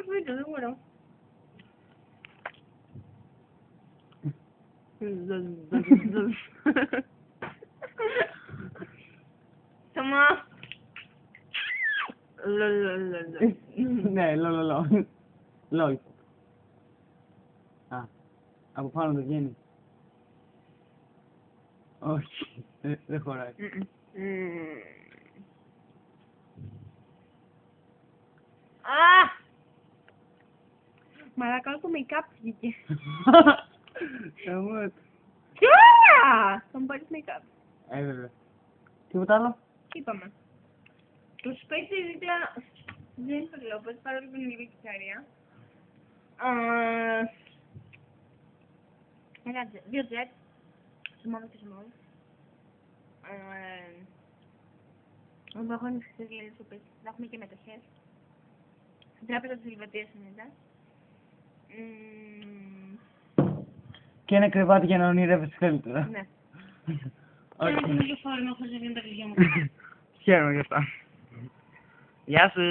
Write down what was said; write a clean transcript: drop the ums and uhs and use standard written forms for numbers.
βίντεο, δεν μπορώ. Σταμά. Ναι, λολ. Α, από πάνω δεν βγαίνει. Όχι, δεν χωράει. Μαλάκα, το make-up βγήκε. Σταμάτα. Θα μου πάρεις make-up. Βέβαια. Τίποτα άλλο? Είπαμε. Το σπίτι δίπλα δεν είναι το Λόπες, παρόλο που είναι λίγη πιτσαρία. Δύο τζετ. Σε μόνο και σε μόνο. Όπου έχω ανοιχτές λίρες στο σπίτι. Θα έχουμε και μετοχές. Στην τράπεζα της Ελβετίας είναι. Και ένα κρεβάτι για να ονειρεύεσαι καλύτερα. Ναι. Όχι. Ένα λίγο φόρμα χωρίς να βγαίνουν τα κλειδιά μου. Χαίρομαι γι' αυτό. Γεια σου.